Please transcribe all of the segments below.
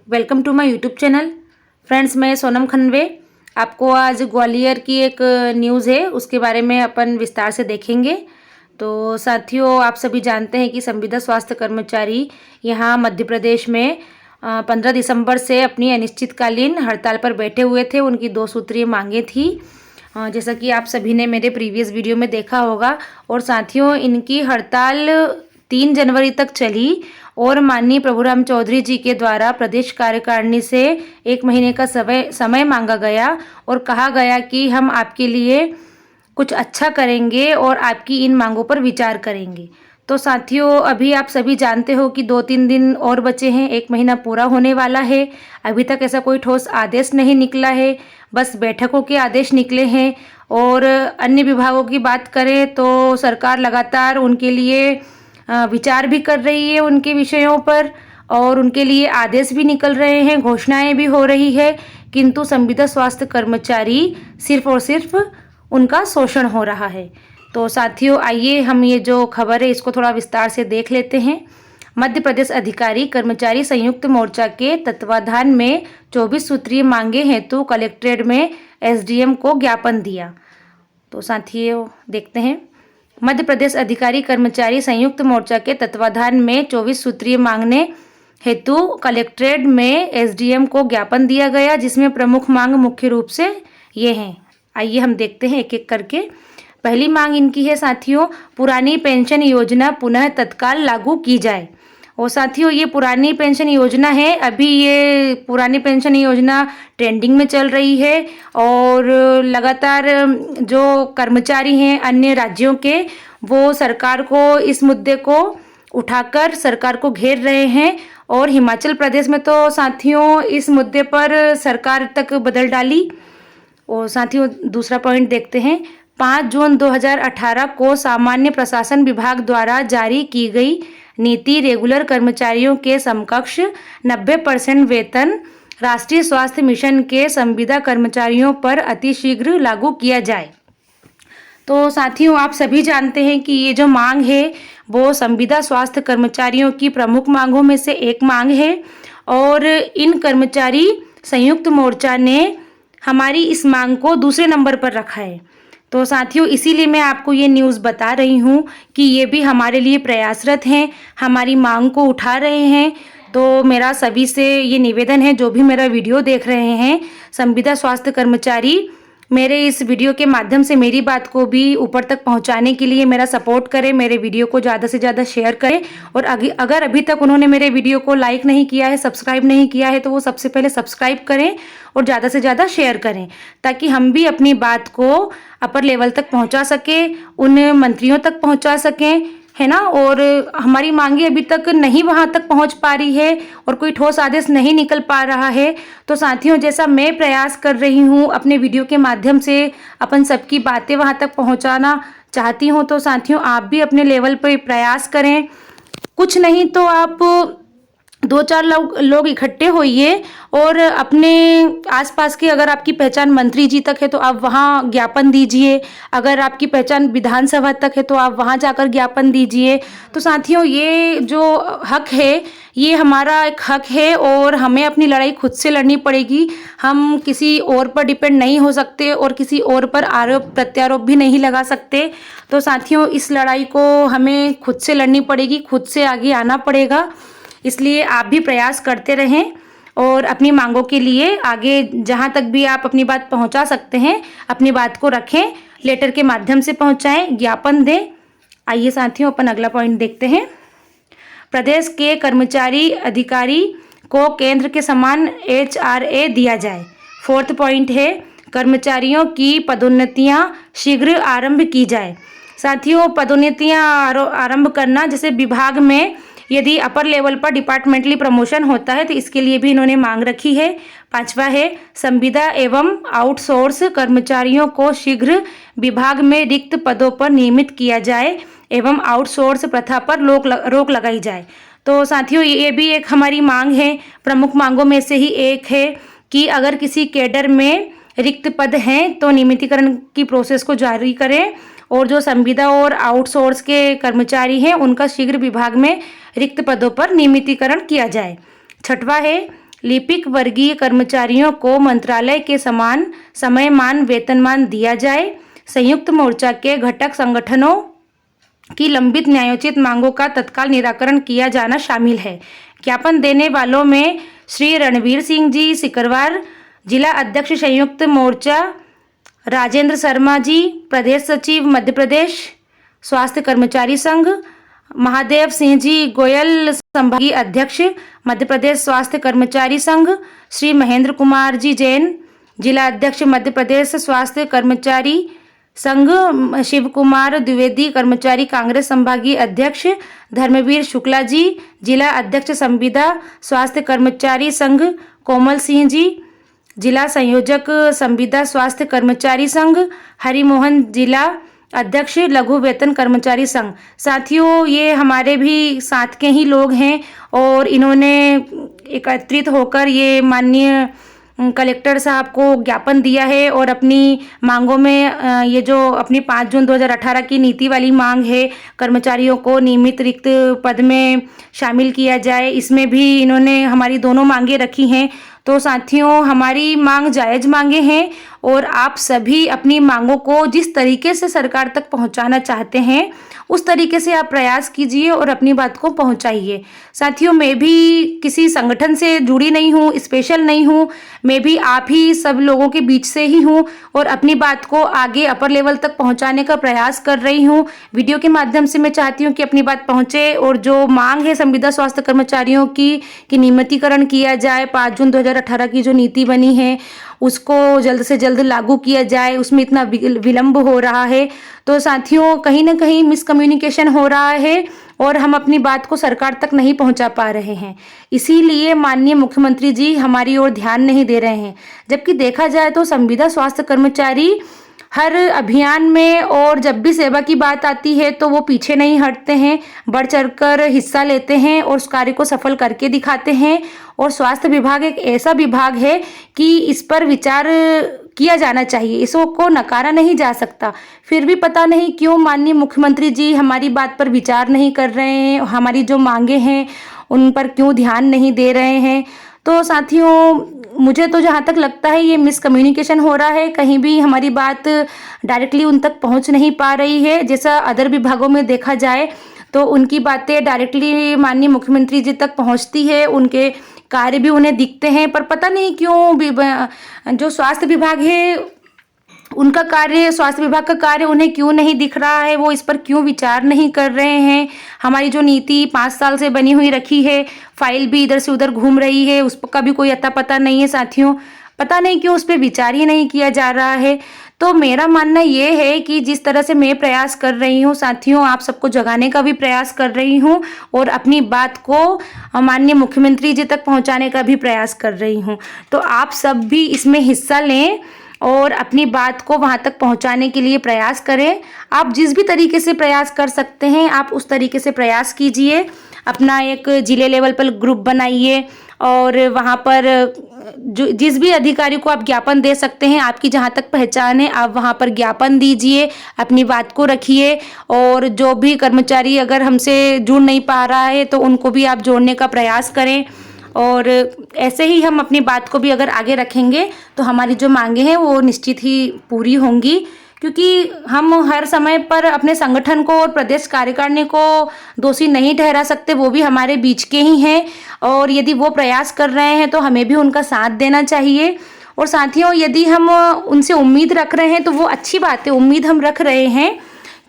Welcome to my YouTube channel. Friends, मैं सोनम खनवे आपको आज ग्वालियर की एक न्यूज़ है उसके बारे में अपन विस्तार से देखेंगे। तो साथियों, आप सभी जानते हैं कि संविदा स्वास्थ्य कर्मचारी यहाँ मध्य प्रदेश में 15 दिसंबर से अपनी अनिश्चितकालीन हड़ताल पर बैठे हुए थे। उनकी 2 सूत्रीय मांगें थी, जैसा कि आप सभी ने मेरे प्रीवियस वीडियो में देखा होगा। और साथियों, इनकी हड़ताल 3 जनवरी तक चली और माननीय प्रभुराम चौधरी जी के द्वारा प्रदेश कार्यकारिणी से 1 महीने का समय मांगा गया और कहा गया कि हम आपके लिए कुछ अच्छा करेंगे और आपकी इन मांगों पर विचार करेंगे। तो साथियों, अभी आप सभी जानते हो कि 2-3 दिन और बचे हैं, 1 महीना पूरा होने वाला है। अभी तक ऐसा कोई ठोस आदेश नहीं निकला है, बस बैठकों के आदेश निकले हैं। और अन्य विभागों की बात करें तो सरकार लगातार उनके लिए विचार भी कर रही है उनके विषयों पर, और उनके लिए आदेश भी निकल रहे हैं, घोषणाएं भी हो रही है। किंतु संविदा स्वास्थ्य कर्मचारी सिर्फ और सिर्फ उनका शोषण हो रहा है। तो साथियों, आइए हम ये जो खबर है इसको थोड़ा विस्तार से देख लेते हैं। मध्य प्रदेश अधिकारी कर्मचारी संयुक्त मोर्चा के तत्वाधान में 24 सूत्रीय मांगे हेतु कलेक्ट्रेट में एसडीएम को ज्ञापन दिया। तो साथियों, देखते हैं। मध्य प्रदेश अधिकारी कर्मचारी संयुक्त मोर्चा के तत्वाधान में 24 सूत्रीय मांगने हेतु कलेक्ट्रेट में एसडीएम को ज्ञापन दिया गया, जिसमें प्रमुख मांग मुख्य रूप से ये हैं। आइए हम देखते हैं एक एक करके। पहली मांग इनकी है साथियों, पुरानी पेंशन योजना पुनः तत्काल लागू की जाए। और साथियों, ये पुरानी पेंशन योजना है, अभी ये पुरानी पेंशन योजना ट्रेंडिंग में चल रही है और लगातार जो कर्मचारी हैं अन्य राज्यों के, वो सरकार को इस मुद्दे को उठाकर सरकार को घेर रहे हैं। और हिमाचल प्रदेश में तो साथियों इस मुद्दे पर सरकार तक बदल डाली। और साथियों, दूसरा पॉइंट देखते हैं। 5 जून 2018 को सामान्य प्रशासन विभाग द्वारा जारी की गई नीति रेगुलर कर्मचारियों के समकक्ष 90% वेतन राष्ट्रीय स्वास्थ्य मिशन के संविदा कर्मचारियों पर अतिशीघ्र लागू किया जाए। तो साथियों, आप सभी जानते हैं कि ये जो मांग है वो संविदा स्वास्थ्य कर्मचारियों की प्रमुख मांगों में से एक मांग है। और इन कर्मचारी संयुक्त मोर्चा ने हमारी इस मांग को दूसरे नंबर पर रखा है। तो साथियों, इसीलिए मैं आपको ये न्यूज़ बता रही हूँ कि ये भी हमारे लिए प्रयासरत हैं, हमारी मांग को उठा रहे हैं। तो मेरा सभी से ये निवेदन है, जो भी मेरा वीडियो देख रहे हैं संविदा स्वास्थ्य कर्मचारी, मेरे इस वीडियो के माध्यम से मेरी बात को भी ऊपर तक पहुंचाने के लिए मेरा सपोर्ट करें, मेरे वीडियो को ज़्यादा से ज़्यादा शेयर करें। और अगर अभी तक उन्होंने मेरे वीडियो को लाइक नहीं किया है, सब्सक्राइब नहीं किया है, तो वो सबसे पहले सब्सक्राइब करें और ज़्यादा से ज़्यादा शेयर करें, ताकि हम भी अपनी बात को अपर लेवल तक पहुँचा सकें, उन मंत्रियों तक पहुँचा सकें, है ना। और हमारी मांगे अभी तक नहीं वहाँ तक पहुँच पा रही है और कोई ठोस आदेश नहीं निकल पा रहा है। तो साथियों, जैसा मैं प्रयास कर रही हूँ अपने वीडियो के माध्यम से अपन सबकी बातें वहाँ तक पहुँचाना चाहती हूँ, तो साथियों आप भी अपने लेवल पर प्रयास करें। कुछ नहीं तो आप 2-4 लोग इकट्ठे होइए और अपने आसपास के, अगर आपकी पहचान मंत्री जी तक है तो आप वहाँ ज्ञापन दीजिए, अगर आपकी पहचान विधानसभा तक है तो आप वहाँ जाकर ज्ञापन दीजिए। तो साथियों, ये जो हक है ये हमारा एक हक है और हमें अपनी लड़ाई खुद से लड़नी पड़ेगी। हम किसी और पर डिपेंड नहीं हो सकते और किसी और पर आरोप प्रत्यारोप भी नहीं लगा सकते। तो साथियों, इस लड़ाई को हमें खुद से लड़नी पड़ेगी, खुद से आगे आना पड़ेगा। इसलिए आप भी प्रयास करते रहें और अपनी मांगों के लिए आगे जहां तक भी आप अपनी बात पहुंचा सकते हैं अपनी बात को रखें, लेटर के माध्यम से पहुंचाएं, ज्ञापन दें। आइए साथियों, अपन अगला पॉइंट देखते हैं। प्रदेश के कर्मचारी अधिकारी को केंद्र के समान HRA दिया जाए। 4th पॉइंट है, कर्मचारियों की पदोन्नतियां शीघ्र आरंभ की जाए। साथियों, पदोन्नतियां आरंभ करना, जैसे विभाग में यदि अपर लेवल पर डिपार्टमेंटली प्रमोशन होता है तो इसके लिए भी इन्होंने मांग रखी है। 5वां है, संविदा एवं आउटसोर्स कर्मचारियों को शीघ्र विभाग में रिक्त पदों पर नियमित किया जाए एवं आउटसोर्स प्रथा पर रोक लगाई जाए। तो साथियों, ये भी एक हमारी मांग है, प्रमुख मांगों में से ही एक है कि अगर किसी कैडर में रिक्त पद हैं तो नियमितीकरण की प्रोसेस को जारी करें और जो संविदा और आउटसोर्स के कर्मचारी हैं उनका शीघ्र विभाग में रिक्त पदों पर नियमितीकरण किया जाए। 6वां है, लिपिक वर्गीय कर्मचारियों को मंत्रालय के समान समयमान वेतनमान दिया जाए। संयुक्त मोर्चा के घटक संगठनों की लंबित न्यायोचित मांगों का तत्काल निराकरण किया जाना शामिल है। ज्ञापन देने वालों में श्री रणवीर सिंह जी सिकरवार, जिला अध्यक्ष संयुक्त मोर्चा राजेंद्र शर्मा जी, प्रदेश सचिव मध्य प्रदेश स्वास्थ्य कर्मचारी संघ महादेव सिंह जी गोयल, संभागीय अध्यक्ष मध्य प्रदेश स्वास्थ्य कर्मचारी संघ श्री महेंद्र कुमार जी जैन, जिला अध्यक्ष मध्य प्रदेश स्वास्थ्य कर्मचारी संघ शिव कुमार द्विवेदी, कर्मचारी कांग्रेस संभागीय अध्यक्ष धर्मवीर शुक्ला जी, जिला अध्यक्ष संविदा स्वास्थ्य कर्मचारी संघ कोमल सिंह जी, जिला संयोजक संविदा स्वास्थ्य कर्मचारी संघ हरिमोहन, जिला अध्यक्ष लघु वेतन कर्मचारी संघ। साथियों, ये हमारे भी साथ के ही लोग हैं और इन्होंने एकत्रित होकर ये माननीय कलेक्टर साहब को ज्ञापन दिया है और अपनी मांगों में ये जो अपनी 5 जून 2018 की नीति वाली मांग है, कर्मचारियों को नियमित रिक्त पद में शामिल किया जाए, इसमें भी इन्होंने हमारी दोनों मांगे रखी हैं। तो साथियों, हमारी मांग जायज़ मांगे हैं और आप सभी अपनी मांगों को जिस तरीके से सरकार तक पहुंचाना चाहते हैं उस तरीके से आप प्रयास कीजिए और अपनी बात को पहुंचाइए। साथियों, मैं भी किसी संगठन से जुड़ी नहीं हूँ, स्पेशल नहीं हूँ, मैं भी आप ही सब लोगों के बीच से ही हूँ और अपनी बात को आगे अपर लेवल तक पहुंचाने का प्रयास कर रही हूँ। वीडियो के माध्यम से मैं चाहती हूँ कि अपनी बात पहुँचे और जो मांग है संविदा स्वास्थ्य कर्मचारियों की कि नियमितीकरण किया जाए, 5 जून 2018 की जो नीति बनी है उसको जल्द से जल्द लागू किया जाए, उसमें इतना विलंब हो रहा है। तो साथियों, कहीं ना कहीं मिसकम्युनिकेशन हो रहा है और हम अपनी बात को सरकार तक नहीं पहुंचा पा रहे हैं, इसीलिए माननीय मुख्यमंत्री जी हमारी ओर ध्यान नहीं दे रहे हैं। जबकि देखा जाए तो संविदा स्वास्थ्य कर्मचारी हर अभियान में और जब भी सेवा की बात आती है तो वो पीछे नहीं हटते हैं, बढ़ चढ़कर हिस्सा लेते हैं और उस कार्य को सफल करके दिखाते हैं। और स्वास्थ्य विभाग एक ऐसा विभाग है कि इस पर विचार किया जाना चाहिए, इसको नकारा नहीं जा सकता। फिर भी पता नहीं क्यों माननीय मुख्यमंत्री जी हमारी बात पर विचार नहीं कर रहे हैं, हमारी जो मांगे हैं उन पर क्यों ध्यान नहीं दे रहे हैं। तो साथियों, मुझे तो जहाँ तक लगता है ये मिसकम्युनिकेशन हो रहा है, कहीं भी हमारी बात डायरेक्टली उन तक पहुँच नहीं पा रही है। जैसा अदर विभागों में देखा जाए तो उनकी बातें डायरेक्टली माननीय मुख्यमंत्री जी तक पहुँचती है, उनके कार्य भी उन्हें दिखते हैं, पर पता नहीं क्यों जो स्वास्थ्य विभाग है उनका कार्य, स्वास्थ्य विभाग का कार्य उन्हें क्यों नहीं दिख रहा है, वो इस पर क्यों विचार नहीं कर रहे हैं। हमारी जो नीति 5 साल से बनी हुई रखी है, फाइल भी इधर से उधर घूम रही है, उसका भी कोई अता पता नहीं है। साथियों, पता नहीं क्यों उस पर विचार ही नहीं किया जा रहा है। तो मेरा मानना ये है कि जिस तरह से मैं प्रयास कर रही हूँ साथियों, आप सबको जगाने का भी प्रयास कर रही हूँ और अपनी बात को माननीय मुख्यमंत्री जी तक पहुँचाने का भी प्रयास कर रही हूँ। तो आप सब भी इसमें हिस्सा लें और अपनी बात को वहाँ तक पहुँचाने के लिए प्रयास करें। आप जिस भी तरीके से प्रयास कर सकते हैं आप उस तरीके से प्रयास कीजिए। अपना एक जिले लेवल पर ग्रुप बनाइए और वहाँ पर जो जिस भी अधिकारी को आप ज्ञापन दे सकते हैं, आपकी जहाँ तक पहचान है आप वहाँ पर ज्ञापन दीजिए, अपनी बात को रखिए। और जो भी कर्मचारी अगर हमसे जुड़ नहीं पा रहा है तो उनको भी आप जोड़ने का प्रयास करें। और ऐसे ही हम अपनी बात को भी अगर आगे रखेंगे तो हमारी जो मांगे हैं वो निश्चित ही पूरी होंगी, क्योंकि हम हर समय पर अपने संगठन को और प्रदेश कार्यकारिणी को दोषी नहीं ठहरा सकते, वो भी हमारे बीच के ही हैं और यदि वो प्रयास कर रहे हैं तो हमें भी उनका साथ देना चाहिए। और साथियों, यदि हम उनसे उम्मीद रख रहे हैं तो वो अच्छी बात है, उम्मीद हम रख रहे हैं,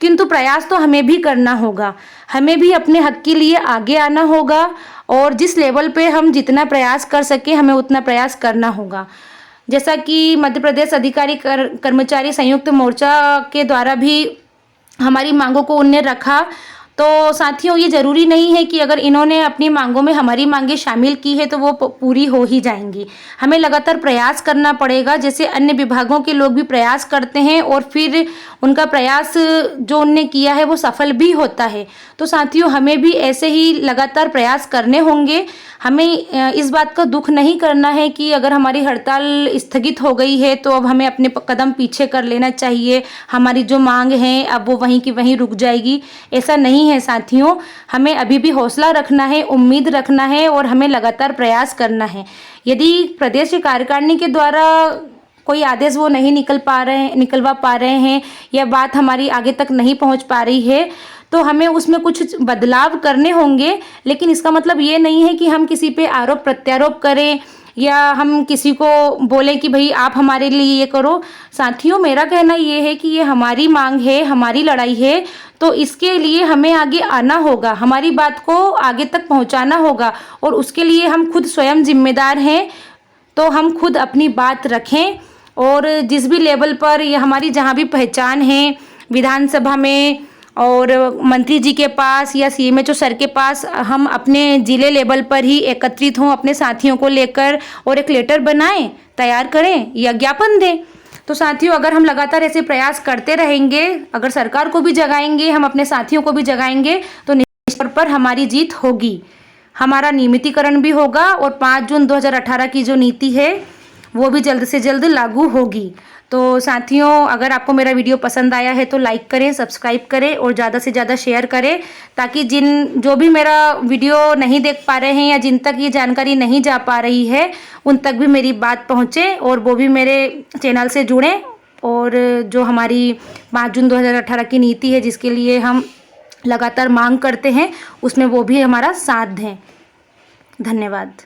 किंतु प्रयास तो हमें भी करना होगा, हमें भी अपने हक के लिए आगे आना होगा और जिस लेवल पे हम जितना प्रयास कर सके हमें उतना प्रयास करना होगा। जैसा कि मध्य प्रदेश अधिकारी कर्मचारी संयुक्त मोर्चा के द्वारा भी हमारी मांगों को उनने रखा। तो साथियों, ये ज़रूरी नहीं है कि अगर इन्होंने अपनी मांगों में हमारी मांगें शामिल की है तो वो पूरी हो ही जाएंगी। हमें लगातार प्रयास करना पड़ेगा, जैसे अन्य विभागों के लोग भी प्रयास करते हैं और फिर उनका प्रयास जो उनने किया है वो सफल भी होता है। तो साथियों, हमें भी ऐसे ही लगातार प्रयास करने होंगे। हमें इस बात का दुख नहीं करना है कि अगर हमारी हड़ताल स्थगित हो गई है तो अब हमें अपने कदम पीछे कर लेना चाहिए, हमारी जो मांग है अब वो वहीं की वहीं रुक जाएगी, ऐसा नहीं नहीं है साथियों, हमें अभी भी हौसला रखना है, उम्मीद रखना है और हमें लगातार प्रयास करना है। यदि प्रदेश कार्यकारिणी के द्वारा कोई आदेश वो नहीं निकलवा पा रहे हैं या बात हमारी आगे तक नहीं पहुंच पा रही है, तो हमें उसमें कुछ बदलाव करने होंगे। लेकिन इसका मतलब ये नहीं है कि हम किसी पे आरोप प्रत्यारोप करें या हम किसी को बोलें कि भाई आप हमारे लिए ये करो। साथियों, मेरा कहना ये है कि ये हमारी मांग है, हमारी लड़ाई है, तो इसके लिए हमें आगे आना होगा, हमारी बात को आगे तक पहुंचाना होगा और उसके लिए हम खुद स्वयं जिम्मेदार हैं। तो हम खुद अपनी बात रखें और जिस भी लेवल पर ये हमारी जहाँ भी पहचान है, विधानसभा में और मंत्री जी के पास या सीएमएचओ सर के पास, हम अपने ज़िले लेवल पर ही एकत्रित हों अपने साथियों को लेकर और एक लेटर बनाएं, तैयार करें या ज्ञापन दें। तो साथियों, अगर हम लगातार ऐसे प्रयास करते रहेंगे, अगर सरकार को भी जगाएंगे, हम अपने साथियों को भी जगाएंगे, तो निश्चित तौर पर हमारी जीत होगी, हमारा नियमितीकरण भी होगा और 5 जून 2018 की जो नीति है वो भी जल्द से जल्द लागू होगी। तो साथियों, अगर आपको मेरा वीडियो पसंद आया है तो लाइक करें, सब्सक्राइब करें और ज़्यादा से ज़्यादा शेयर करें, ताकि जो भी मेरा वीडियो नहीं देख पा रहे हैं या जिन तक ये जानकारी नहीं जा पा रही है, उन तक भी मेरी बात पहुँचे और वो भी मेरे चैनल से जुड़ें और जो हमारी 5 जून 2018 की नीति है जिसके लिए हम लगातार मांग करते हैं, उसमें वो भी हमारा साथ दें। धन्यवाद।